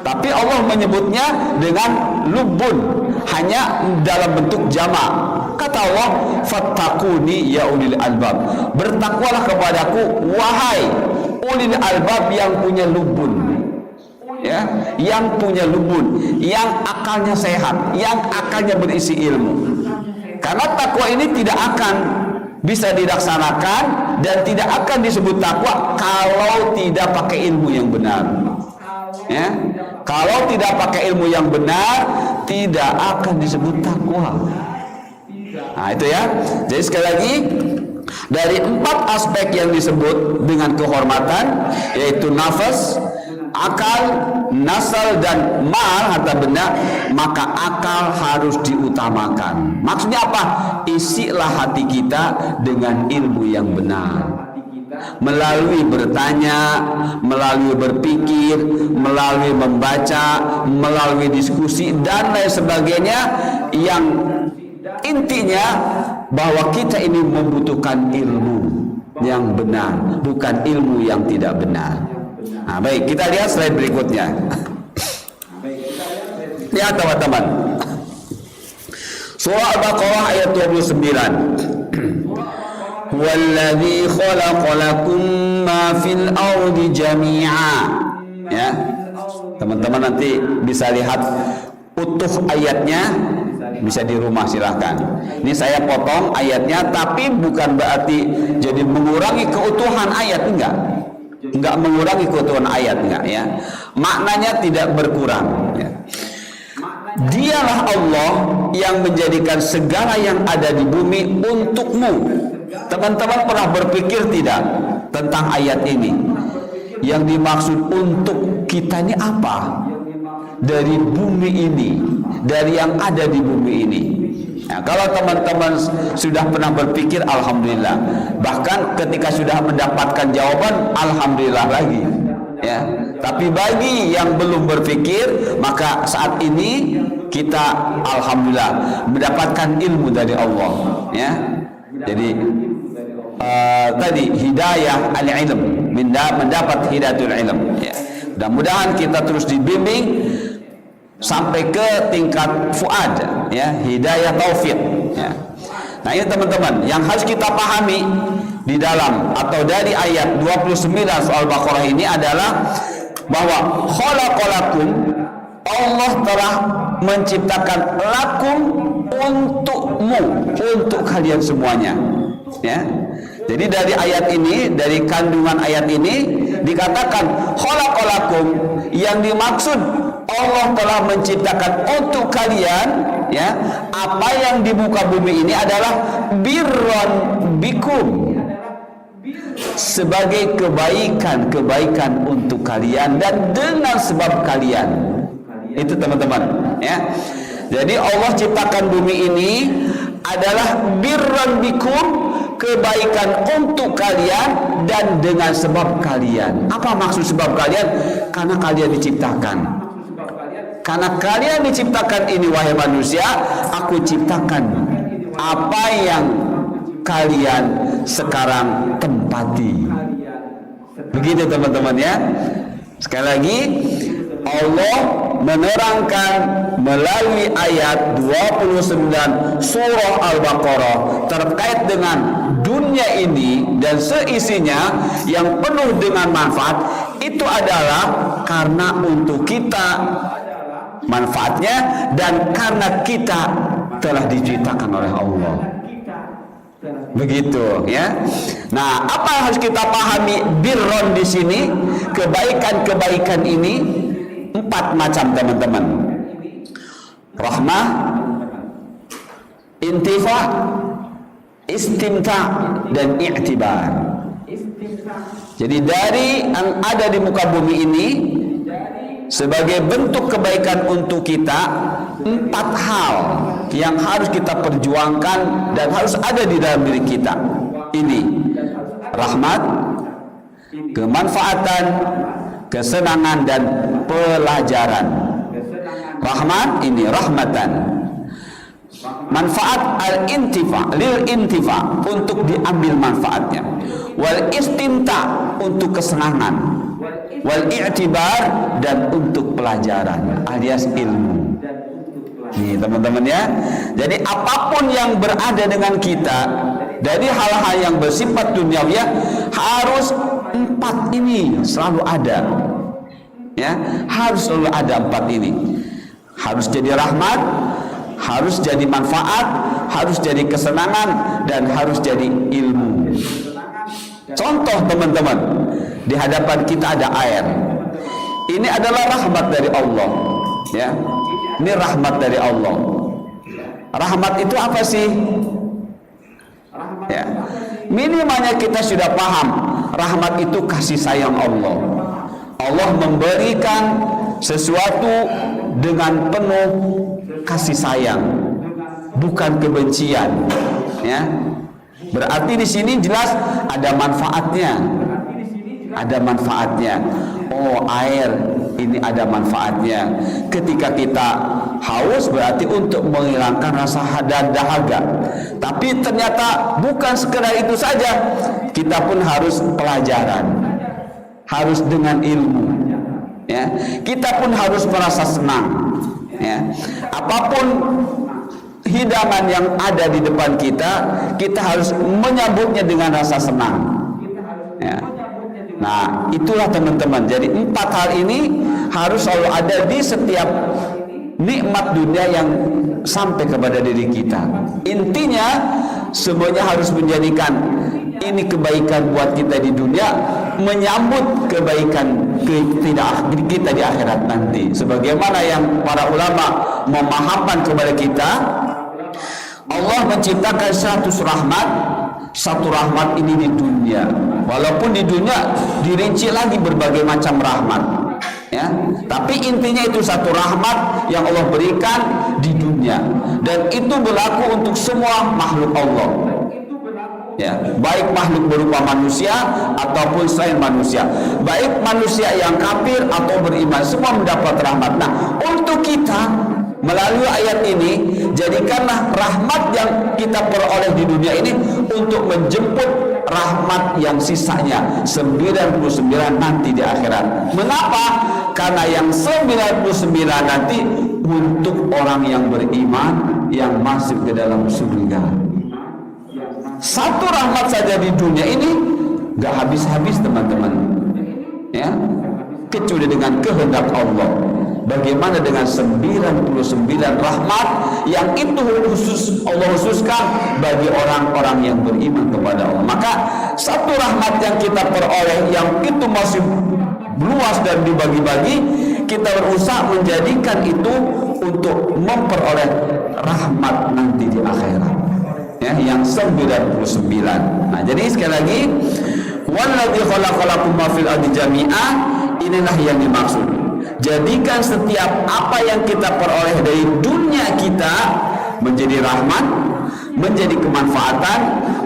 Speaker 1: Tapi Allah menyebutnya dengan lubun, hanya dalam bentuk jamak. Kata Allah, fattaquni ya ulil albab, bertakwalah kepadaku wahai ulil albab yang punya lubun, ya, yang punya lubun, yang akalnya sehat, yang akalnya berisi ilmu. Karena takwa ini tidak akan bisa dilaksanakan dan tidak akan disebut takwa kalau tidak pakai ilmu yang benar. Ya, kalau tidak pakai ilmu yang benar, tidak akan disebut takwa. Nah itu ya. Jadi sekali lagi, dari 4 aspek yang disebut dengan kehormatan, yaitu nafas, akal, nasal, dan mal, harta benda, maka akal harus diutamakan. Maksudnya apa? Isilah hati kita dengan ilmu yang benar, melalui bertanya, melalui berpikir, melalui membaca, melalui diskusi dan lain sebagainya, yang intinya bahwa kita ini membutuhkan ilmu yang benar, bukan ilmu yang tidak benar. Nah, baik, kita lihat slide berikutnya. Lihat teman-teman, surah Al-Baqarah ayat 29. Walladzi khalaqalakum ma fil ardi jami'a. Ya, teman-teman nanti bisa lihat utuh ayatnya, bisa di rumah silahkan. Ini saya potong ayatnya, tapi bukan berarti jadi mengurangi keutuhan ayat, enggak mengurangi keutuhan ayat, enggak ya. Maknanya tidak berkurang ya. Dialah Allah yang menjadikan segala yang ada di bumi untukmu. Teman-teman pernah berpikir tidak tentang ayat ini? Yang dimaksud untuk kita ini apa? Dari bumi ini, dari yang ada di bumi ini. Nah, kalau teman-teman sudah pernah berpikir, alhamdulillah. Bahkan ketika sudah mendapatkan jawaban, alhamdulillah lagi. Ya. Tapi bagi yang belum berpikir, maka saat ini kita alhamdulillah mendapatkan ilmu dari Allah. Ya. Jadi tadi hidayah al-ilm, mendapat hidayatul ilm. Ya. Mudah-mudahan kita terus dibimbing sampai ke tingkat fuad, ya, hidayah taufik. Ya. Nah ini teman-teman yang harus kita pahami di dalam atau dari ayat 29 soal Baqarah ini adalah bahwa khalaqalakum, Allah telah menciptakan lakum, untukmu, untuk kalian semuanya. Ya. Jadi dari ayat ini, dari kandungan ayat ini dikatakan khalaqalakum, yang dimaksud Allah telah menciptakan untuk kalian, ya, apa yang di muka bumi ini adalah birron bikum, sebagai kebaikan untuk kalian dan dengan sebab kalian. Itu teman-teman, ya. Jadi Allah ciptakan bumi ini adalah birran bikum, kebaikan untuk kalian dan dengan sebab kalian. Apa maksud sebab kalian? Karena kalian diciptakan. Karena kalian diciptakan ini, wahai manusia, aku ciptakan apa yang kalian sekarang tempati. Begitu teman-teman, ya. Sekali lagi Allah menerangkan melalui ayat 29 surah Al-Baqarah terkait dengan dunia ini dan seisinya yang penuh dengan manfaat. Itu adalah karena untuk kita manfaatnya dan karena kita telah diciptakan oleh Allah. Begitu, ya. Nah, apa yang harus kita pahami birron di sini? Kebaikan-kebaikan ini 4 macam, teman-teman. Rahmah, intifa, istimta, dan i'tibar. Jadi dari yang ada di muka bumi ini sebagai bentuk kebaikan untuk kita, 4 hal yang harus kita perjuangkan dan harus ada di dalam diri kita. Ini rahmat, kemanfaatan, kesenangan, dan pelajaran. Rahmat ini rahmatan, manfaat al-intifa, lil intifa, untuk diambil manfaatnya, wal istimta, untuk kesenangan, wal i'tibar, dan untuk pelajaran alias ilmu. Nih teman-teman, ya. Jadi apapun yang berada dengan kita dari hal-hal yang bersifat duniawi, harus 4 ini selalu ada, ya. Harus selalu ada 4 ini. Harus jadi rahmat, harus jadi manfaat, harus jadi kesenangan, dan harus jadi ilmu. Contoh teman-teman, di hadapan kita ada air. Ini adalah rahmat dari Allah, ya. Ini rahmat dari Allah. Rahmat itu apa sih? Ya. Minimalnya kita sudah paham, rahmat itu kasih sayang Allah. Allah memberikan sesuatu dengan penuh kasih sayang, bukan kebencian, ya. Berarti di sini jelas ada manfaatnya. Ada manfaatnya. Oh, air ini ada manfaatnya. Ketika kita haus berarti untuk menghilangkan rasa dahaga. Tapi ternyata bukan sekedar itu saja. Kita pun harus pelajaran. Harus dengan ilmu. Ya. Kita pun harus merasa senang. Ya. Apapun hidangan yang ada di depan kita, kita harus menyambutnya dengan rasa senang. Ya. Nah, itulah teman-teman. Jadi 4 hal ini harus selalu ada di setiap nikmat dunia yang sampai kepada diri kita. Intinya semuanya harus menjadikan ini kebaikan buat kita di dunia, menyambut kebaikan kita di akhirat nanti. Sebagaimana yang para ulama memahamkan kepada kita, Allah menciptakan 100 rahmat. Satu rahmat ini di dunia, walaupun di dunia dirinci lagi berbagai macam rahmat, ya. Tapi intinya itu satu rahmat yang Allah berikan di dunia, dan itu berlaku untuk semua makhluk Allah, ya. Baik makhluk berupa manusia ataupun selain manusia, baik manusia yang kafir atau beriman, semua mendapat rahmat. Nah, untuk kita melalui ayat ini, jadikanlah rahmat yang kita peroleh di dunia ini untuk menjemput rahmat yang sisanya 99 nanti di akhirat. Mengapa? Karena yang 99 nanti untuk orang yang beriman yang masuk ke dalam surga. Satu rahmat saja di dunia ini gak habis-habis, teman-teman, ya, kecuali dengan kehendak Allah. Bagaimana dengan 99 rahmat yang itu khusus Allah khususkan bagi orang-orang yang beriman kepada Allah. Maka satu rahmat yang kita peroleh yang itu masih luas dan dibagi-bagi, kita berusaha menjadikan itu untuk memperoleh rahmat nanti di akhirat, ya, yang 99. Nah, jadi sekali lagi, walladzi khalaqalakum ma fil ardi jami'a, inilah yang dimaksud. Jadikan setiap apa yang kita peroleh dari dunia kita menjadi rahmat, menjadi kemanfaatan,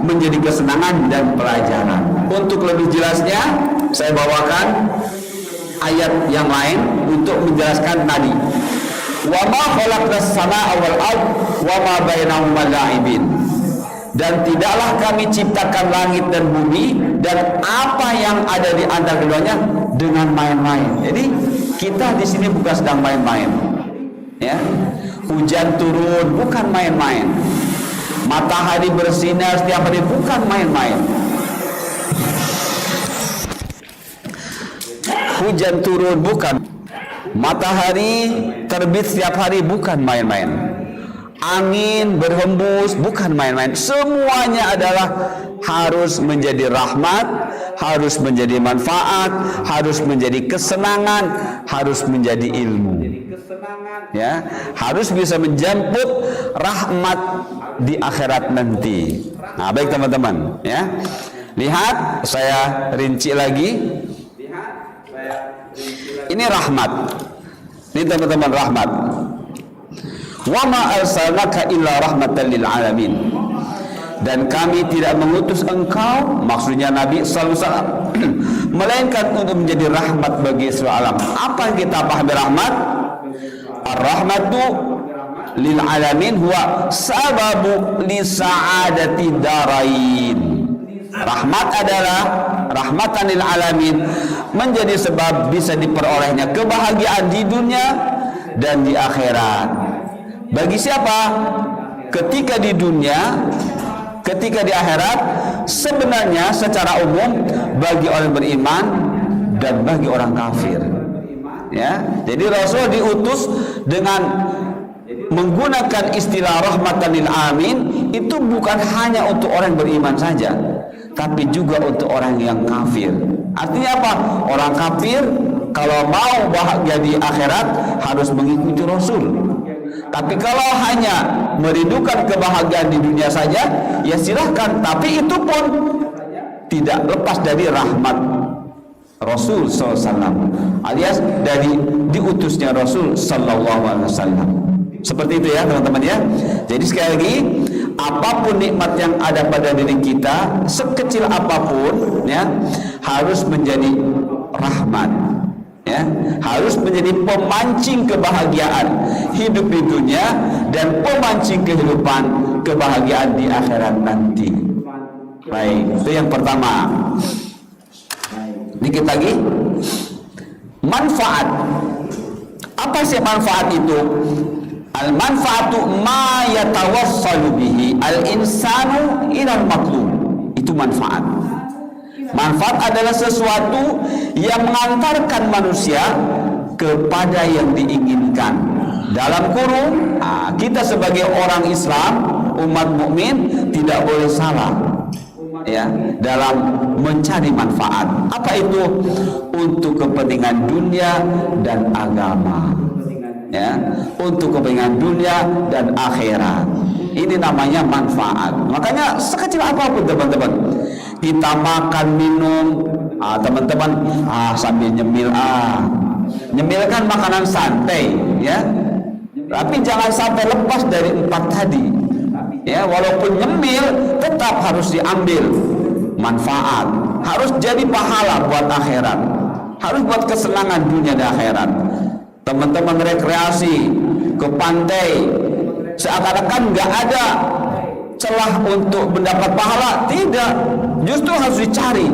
Speaker 1: menjadi kesenangan dan pelajaran. Untuk lebih jelasnya, saya bawakan ayat yang lain untuk menjelaskan tadi. Wa ma khalaqnas samaa'a wal ard wa ma bainahuma la'ibin. Dan tidaklah kami ciptakan langit dan bumi dan apa yang ada di antara keduanya dengan main-main. Jadi kita di sini bukan sedang main-main, ya. Hujan turun bukan main-main. Matahari bersinar setiap hari bukan main-main. Hujan turun bukan. Matahari terbit setiap hari bukan main-main. Angin berhembus bukan main-main. Semuanya adalah harus menjadi rahmat, harus menjadi manfaat, harus menjadi kesenangan, harus menjadi ilmu, ya, harus bisa menjemput rahmat di akhirat nanti. Nah, baik teman-teman, ya, lihat saya rinci lagi. Ini rahmat, ini teman-teman, rahmat. Wa ma arsalnaka illa rahmatan lil alamin. Dan kami tidak mengutus engkau, maksudnya Nabi sallallahu alaihi wasallam, melainkan untuk menjadi rahmat bagi seluruh alam. Apa yang kita pahami rahmat? Ar-rahmatu lil alamin huwa sababu li sa'adati darain. Rahmat adalah rahmatan lil alamin, menjadi sebab bisa diperolehnya kebahagiaan di dunia dan di akhirat. Bagi siapa? Ketika di dunia, ketika di akhirat, sebenarnya secara umum bagi orang beriman dan bagi orang kafir, ya. Jadi Rasul diutus dengan menggunakan istilah rahmatan lil alamin, itu bukan hanya untuk orang beriman saja, tapi juga untuk orang yang kafir. Artinya apa? Orang kafir kalau mau bahagia di akhirat harus mengikuti Rasul. Tapi kalau hanya merindukan kebahagiaan di dunia saja, ya silahkan. Tapi itu pun tidak lepas dari rahmat Rasul SAW, alias dari diutusnya Rasul SAW. Seperti itu ya teman-teman ya. Jadi sekali lagi, apapun nikmat yang ada pada diri kita, sekecil apapun, ya, harus menjadi rahmat, ya, harus menjadi pemancing kebahagiaan hidup di dunia dan pemancing kehidupan kebahagiaan di akhirat nanti. Baik, itu yang pertama. Dikit lagi, manfaat. Apa sih manfaat itu? Al-manfaatu ma yatawassalu bihi al-insanu ilal matlub. Itu manfaat. Manfaat adalah sesuatu yang mengantarkan manusia kepada yang diinginkan. Dalam kurung, kita sebagai orang Islam, umat mukmin tidak boleh salah, ya, dalam mencari manfaat. Apa itu? Untuk kepentingan dunia dan agama, ya, untuk kepentingan dunia dan akhirat. Ini namanya manfaat. Makanya sekecil apapun teman-teman, kita makan minum, teman-teman, sambil nyemil, nyemil kan makanan santai, ya, tapi jangan sampai lepas dari 4 tadi, ya. Walaupun nyemil tetap harus diambil manfaat, harus jadi pahala buat akhirat, harus buat kesenangan dunia dan akhirat. Teman-teman rekreasi ke pantai, seakan-akan nggak ada celah untuk mendapat pahala. Tidak, justru harus dicari,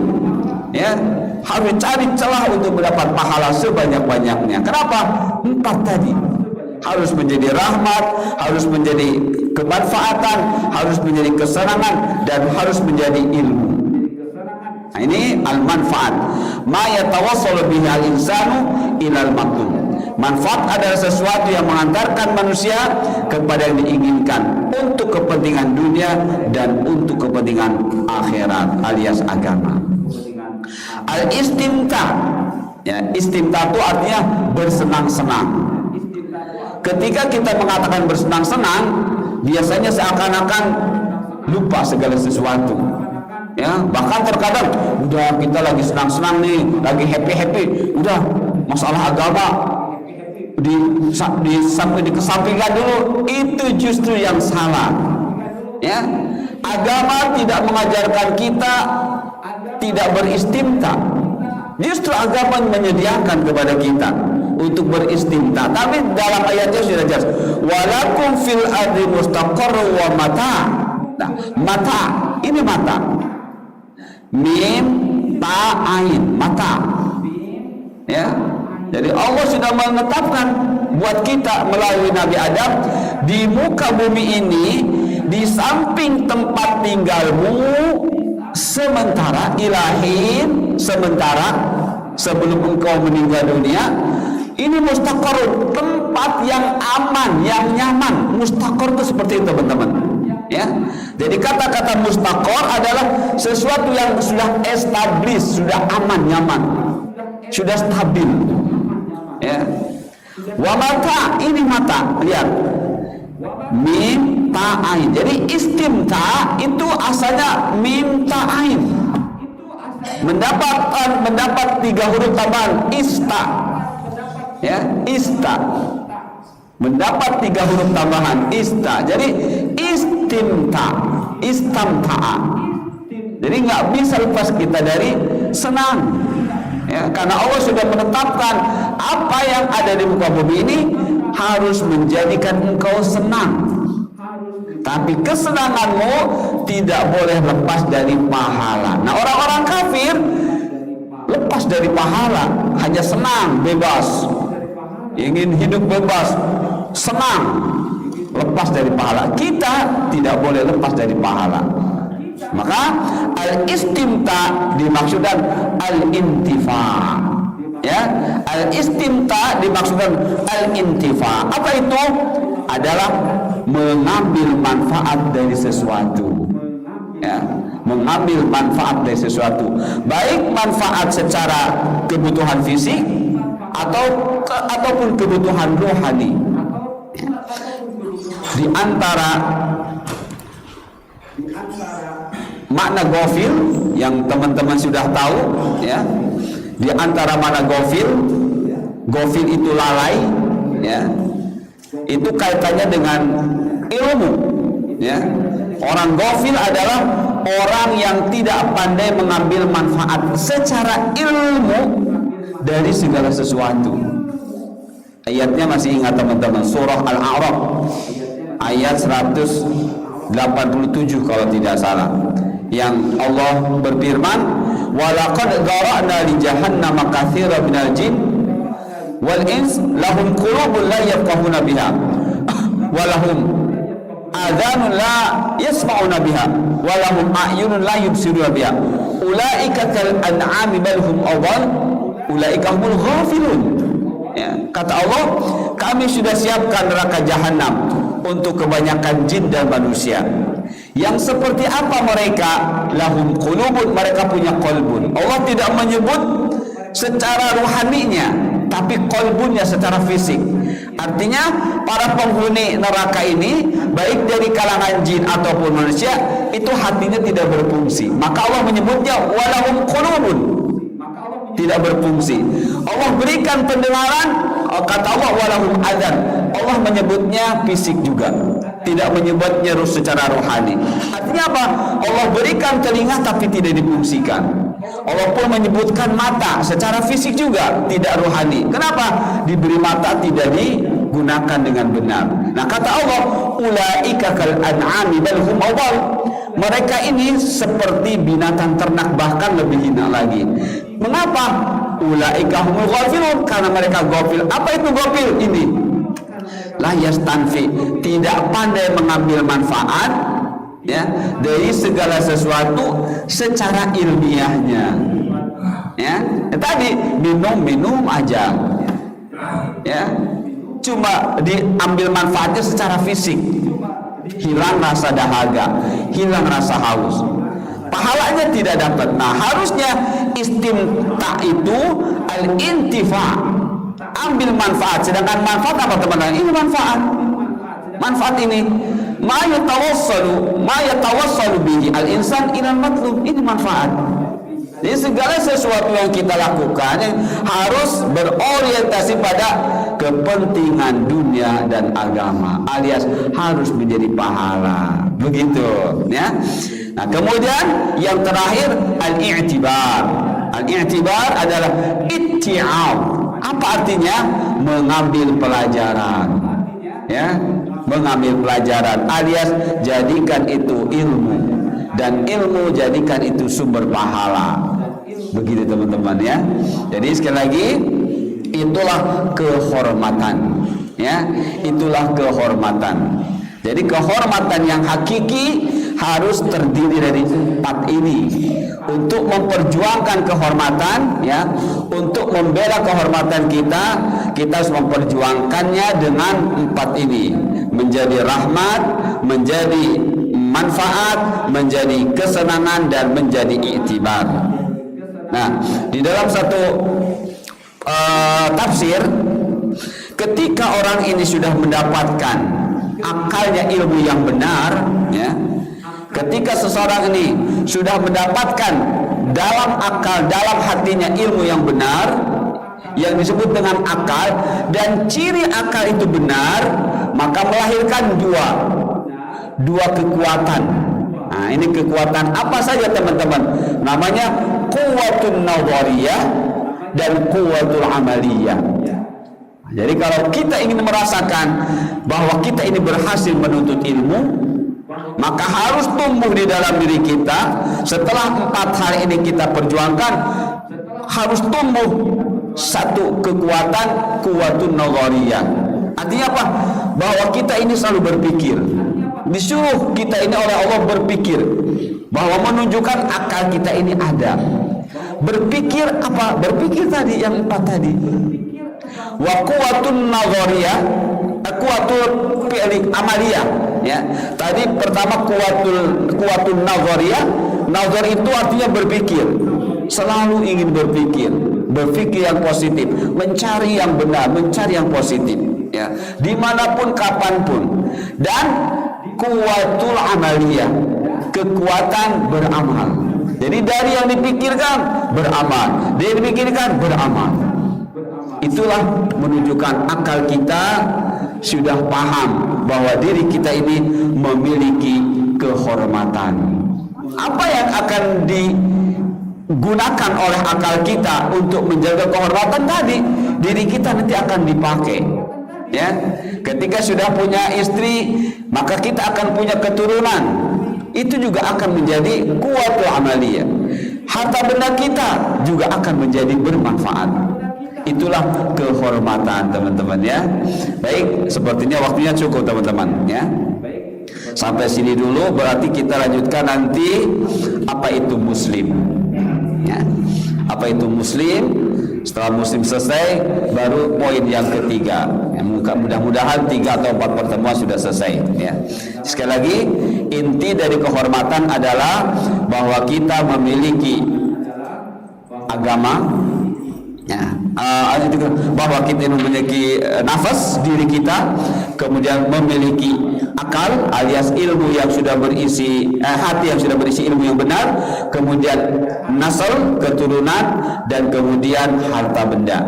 Speaker 1: ya, harus dicari celah untuk mendapat pahala sebanyak-banyaknya. Kenapa? 4 tadi harus menjadi rahmat, harus menjadi kemanfaatan, harus menjadi kesenangan, dan harus menjadi ilmu. Nah, ini al-manfaat. Ma yatawassalu bihi al-insanu ilal matlub. Manfaat adalah sesuatu yang mengantarkan manusia kepada yang diinginkan untuk kepentingan dunia dan untuk kepentingan akhirat alias agama. Al-istimta, ya, istimta itu artinya bersenang-senang. ketika kita mengatakan bersenang-senang, biasanya seakan-akan lupa segala sesuatu. Ya, bahkan terkadang udah kita lagi senang-senang nih, lagi happy-happy, udah masalah agama sampai dikesampingkan dulu. Itu justru yang salah. Ya, agama tidak mengajarkan kita tidak beristimta. Justru agama menyediakan kepada kita untuk beristimta. Tapi dalam ayatnya sudah jelas, walakum fil ardi mustaqarrun wa mata. Nah, mata, ini mata. Mim ta ain, mata. Ya. Jadi Allah sudah menetapkan buat kita melalui Nabi Adam di muka bumi ini, di samping tempat tinggalmu sementara ilahin, sementara sebelum engkau meninggal dunia, ini mustaqarrun, tempat yang aman, yang nyaman. Mustaqarrun itu seperti itu, teman-teman. Ya, jadi kata-kata mustaqarr adalah sesuatu yang sudah established, sudah aman, nyaman, sudah stabil. Ya, wa mata, ini mata, lihat, mim ta ain. Jadi istimta itu asalnya mim ta ain, mendapat 3 huruf tambahan ista. Ya, ista, mendapat 3 huruf tambahan ista. Jadi istimta, istamta'a. Jadi nggak bisa lepas kita dari senang. Ya, karena Allah sudah menetapkan apa yang ada di muka bumi ini harus menjadikan engkau senang. Tapi kesenanganmu tidak boleh lepas dari pahala. Nah, orang-orang kafir lepas dari pahala, hanya senang, bebas, ingin hidup bebas, senang, lepas dari pahala. Kita tidak boleh lepas dari pahala. Maka al-istimta dimaksudkan al-intifa. Ya, al-istimta dimaksudkan al-intifa. Apa itu? Adalah mengambil manfaat dari sesuatu. Ya, mengambil manfaat dari sesuatu. Baik manfaat secara kebutuhan fisik ataupun kebutuhan rohani. Di antara makna gofil yang teman-teman sudah tahu, ya, di antara makna gofil itu lalai, ya, itu kaitannya dengan ilmu. Ya, orang gofil adalah orang yang tidak pandai mengambil manfaat secara ilmu dari segala sesuatu. Ayatnya masih ingat teman-teman, surah Al-A'raf ayat 187 kalau tidak salah, yang Allah berfirman, walaqad dhara'na li jahannama katsiran minal jin wal ins lahum qulubun la yafqahuna biha wa lahum adhanun la yasma'una biha wa lahum a'yunun la yubsiruna biha ulaika kal an'ami bal hum adall ulaika humul ghafilun. Ya, kata Allah, kami sudah siapkan neraka jahanam untuk kebanyakan jin dan manusia. Yang seperti apa mereka? Lahum qulubun, mereka punya qalbun. Allah tidak menyebut secara rohaninya, tapi qalbunnya secara fisik. Artinya para penghuni neraka ini, baik dari kalangan jin ataupun manusia, itu hatinya tidak berfungsi. Maka Allah menyebutnya walahum qulubun, tidak berfungsi. Allah berikan pendengaran, kata Allah walahum adzan. Allah menyebutnya fisik juga, tidak menyebutnya secara rohani. Artinya apa? Allah berikan telinga tapi tidak difungsikan. Allah pun menyebutkan mata secara fisik juga, tidak rohani. Kenapa? Diberi mata tidak digunakan dengan benar. Nah, kata Allah, ulaika kal an'ami bal hum adall. Mereka ini seperti binatang ternak, bahkan lebih hina lagi. Mengapa? Ulaika humul ghafilun, karena mereka ghafil. Apa itu ghafil? Ini la yastanfi, tidak pandai mengambil manfaat, ya, dari segala sesuatu secara ilmiahnya. Ya, tadi minum aja, ya, cuma diambil manfaatnya secara fisik, hilang rasa dahaga, hilang rasa haus, pahalanya tidak dapat. Nah, harusnya istimta itu al-intifa, ambil manfaat. Sedangkan manfaat apa teman-teman? Ini manfaat ini ma yatawassalu bihi al-insan ila matlub. Ini manfaat. Jadi segala sesuatu yang kita lakukan harus berorientasi pada kepentingan dunia dan agama, alias harus menjadi pahala. Begitu, ya. Nah, kemudian yang terakhir al-i'tibar. Al-i'tibar adalah itti'ab. Apa artinya? Mengambil pelajaran. Ya, mengambil pelajaran alias jadikan itu ilmu, dan ilmu jadikan itu sumber pahala. Begitu teman-teman, ya. Jadi sekali lagi, itulah kehormatan, ya. Itulah kehormatan. Jadi kehormatan yang hakiki harus terdiri dari 4 ini. Untuk memperjuangkan kehormatan, ya, untuk membela kehormatan kita harus memperjuangkannya dengan 4 ini. Menjadi rahmat, menjadi manfaat, menjadi kesenangan, dan menjadi iktibar. Nah, di dalam satu tafsir, ketika orang ini sudah mendapatkan akalnya ilmu yang benar, ya, ketika seseorang ini sudah mendapatkan dalam akal, dalam hatinya ilmu yang benar, yang disebut dengan akal, dan ciri akal itu benar, maka melahirkan dua kekuatan. Nah, ini kekuatan apa saja teman-teman? Namanya quwwatun nadhariyah dan quwwatul amaliyah. Jadi kalau kita ingin merasakan bahwa kita ini berhasil menuntut ilmu, maka harus tumbuh di dalam diri kita. Setelah 4 hal ini kita perjuangkan, harus tumbuh satu kekuatan quwwatun nadhariyah. Artinya apa? Bahwa kita ini selalu berpikir. Disuruh kita ini oleh Allah berpikir, bahwa menunjukkan akal kita ini ada. Berpikir apa? Berpikir tadi yang 4 tadi. Wa quwwatun nadhariyah, quwwatul fi'li amaliyah, ya. Tadi pertama quwwatun nadhariyah. Nazar itu artinya berpikir. Selalu ingin berpikir yang positif, mencari yang benar, mencari yang positif, ya. Dimanapun kapanpun. Dan quwwatul amaliyah, kekuatan beramal. Jadi dari yang dipikirkan beramal, dari yang dipikirkan beramal. Itulah menunjukkan akal kita sudah paham bahwa diri kita ini memiliki kehormatan. Apa yang akan digunakan oleh akal kita untuk menjaga kehormatan tadi? Diri kita nanti akan dipakai, ya. Ketika sudah punya istri, maka kita akan punya keturunan. Itu juga akan menjadi quwwatul amaliyah. Harta benda kita juga akan menjadi bermanfaat. Itulah kehormatan teman-teman, ya. Baik, sepertinya waktunya cukup teman-teman, ya. Sampai sini dulu, berarti kita lanjutkan nanti apa itu muslim, ya. Apa itu muslim? Setelah muslim selesai, baru poin yang ketiga, ya. Mudah-mudahan 3 atau 4 pertemuan sudah selesai, ya. Sekali lagi, inti dari kehormatan adalah bahwa kita memiliki agama, ya, bahwa kita memiliki nafas diri kita, kemudian memiliki akal alias ilmu yang sudah berisi, hati yang sudah berisi ilmu yang benar, kemudian nasl, keturunan, dan kemudian harta benda.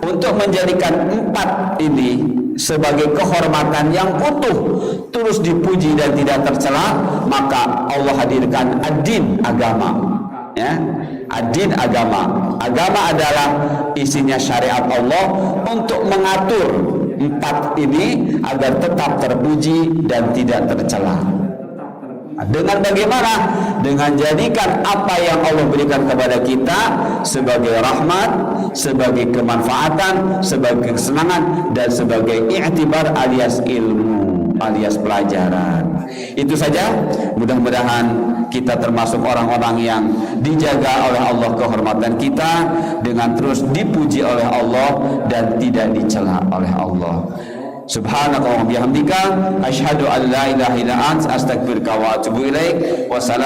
Speaker 1: Untuk menjadikan 4 ini sebagai kehormatan yang utuh, terus dipuji dan tidak tercela, maka Allah hadirkan ad-din, agama, ya. Ad-din, agama. Agama adalah isinya syariat Allah untuk mengatur 4 ini agar tetap terpuji dan tidak tercela. Dengan bagaimana? Dengan jadikan apa yang Allah berikan kepada kita sebagai rahmat, sebagai kemanfaatan, sebagai kesenangan, dan sebagai i'tibar alias ilmu, alias pelajaran. Itu saja. Mudah-mudahan kita termasuk orang-orang yang dijaga oleh Allah kehormatan kita, dengan terus dipuji oleh Allah dan tidak dicela oleh Allah. Subhanakallahumma bihamdika asyhadu an la ilaha illa anta astaghfiruka wa atubu ilaik. Wassalam.